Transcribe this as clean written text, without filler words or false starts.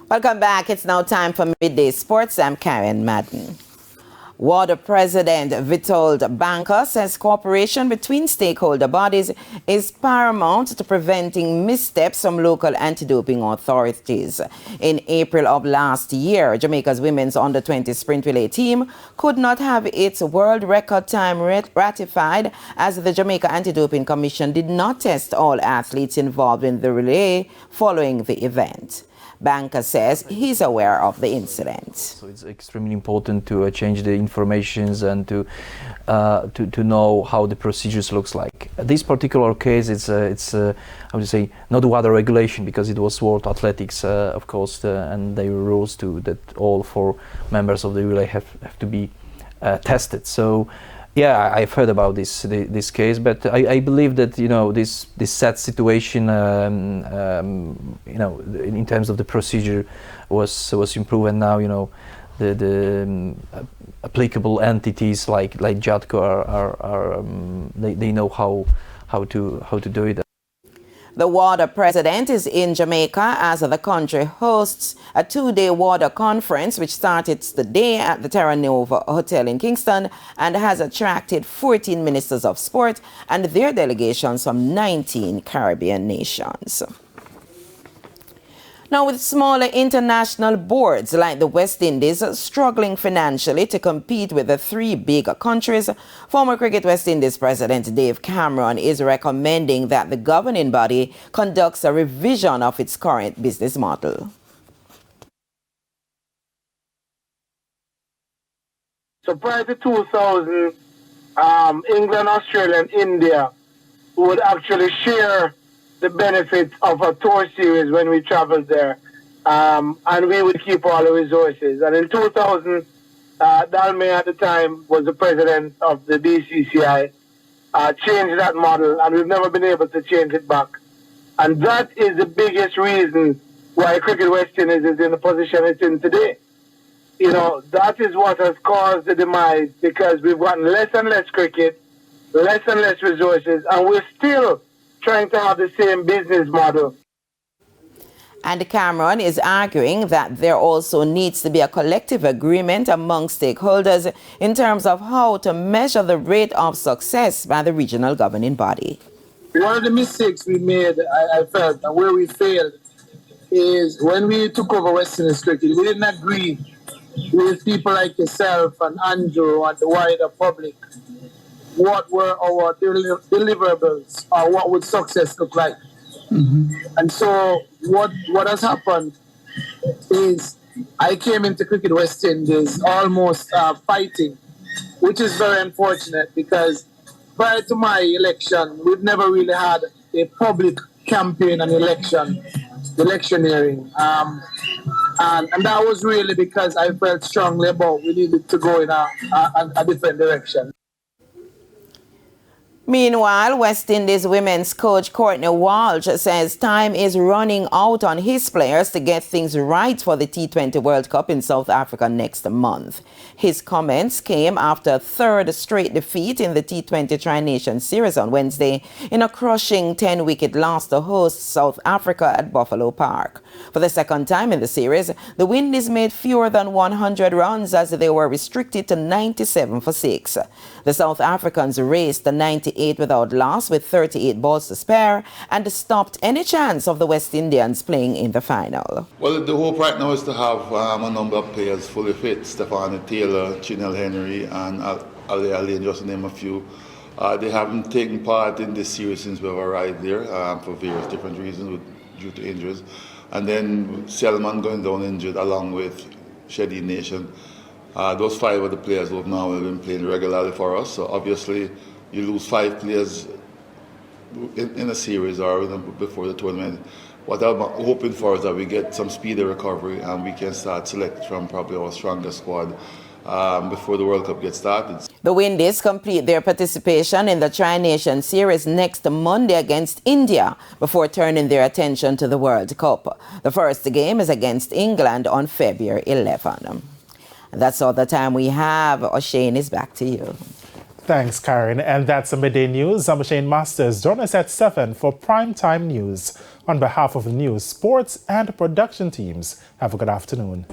Welcome back. It's now time for Midday Sports. I'm Karen Madden. WADA President Vitold Banker says cooperation between stakeholder bodies is paramount to preventing missteps from local anti-doping authorities. In April of last year, Jamaica's women's under-20 sprint relay team could not have its world record time ratified as the Jamaica Anti-Doping Commission did not test all athletes involved in the relay following the event. Banker says he's aware of the incident. So it's extremely important to change the informations and to know how the procedures looks like. This particular case, it's I would say not WADA regulation because it was World Athletics, of course, and there were rules that all 4 members of the relay have to be tested. So. Yeah, I've heard about this case, but I believe that this sad situation, in terms of the procedure, was improved, and now the applicable entities like JADCO are they know how to do it. The WADA president is in Jamaica as the country hosts a 2-day WADA conference which started today at the Terra Nova Hotel in Kingston and has attracted 14 ministers of sport and their delegations from 19 Caribbean nations. Now, with smaller international boards like the West Indies struggling financially to compete with the 3 big countries, former Cricket West Indies President Dave Cameron is recommending that the governing body conducts a revision of its current business model. So prior to 2000, England, Australia, and India would actually share the benefits of a tour series when we traveled there, and we would keep all the resources. And in 2000, Dalmay at the time was the president of the BCCI, changed that model, and we've never been able to change it back. And that is the biggest reason why Cricket West Indies is in the position it's in today. That is what has caused the demise, because we've gotten less and less cricket, less and less resources, and we're still trying to have the same business model. And Cameron is arguing that there also needs to be a collective agreement among stakeholders in terms of how to measure the rate of success by the regional governing body. One of the mistakes we made, I felt, and where we failed, is when we took over West Indies cricket, we didn't agree with people like yourself and Andrew and the wider public what were our deliverables or what would success look like. Mm-hmm. And so what has happened is I came into Cricket West Indies almost fighting, which is very unfortunate because prior to my election, we've never really had a public campaign and electioneering. And that was really because I felt strongly about we needed to go in a different direction. Meanwhile, West Indies women's coach Courtney Walsh says time is running out on his players to get things right for the T20 World Cup in South Africa next month. His comments came after a 3rd straight defeat in the T20 Tri-Nation Series on Wednesday in a crushing 10-wicket loss to host South Africa at Buffalo Park. For the 2nd time in the series, the Windies made fewer than 100 runs as they were restricted to 97 for 6. The South Africans raced the 98 without loss with 38 balls to spare and stopped any chance of the West Indians playing in the final. Well, the hope right now is to have a number of players fully fit. Stephanie Taylor, Chinel Henry and Ali Ali, just to name a few. They haven't taken part in this series since we've arrived there for various different reasons due to injuries. And then Selman going down injured along with Shady Nation. Those 5 of the players who have now been playing regularly for us. So obviously you lose 5 players in a series or before the tournament. What I'm hoping for is that we get some speedy recovery and we can start select from probably our strongest squad before the World Cup gets started. The Windies complete their participation in the Tri-Nation Series next Monday against India before turning their attention to the World Cup. The first game is against England on February 11. That's all the time we have. O'Shane is back to you. Thanks, Karen. And that's the Midday News. I'm O'Shane Masters. Join us at 7 for Primetime News. On behalf of the news, sports and production teams, have a good afternoon.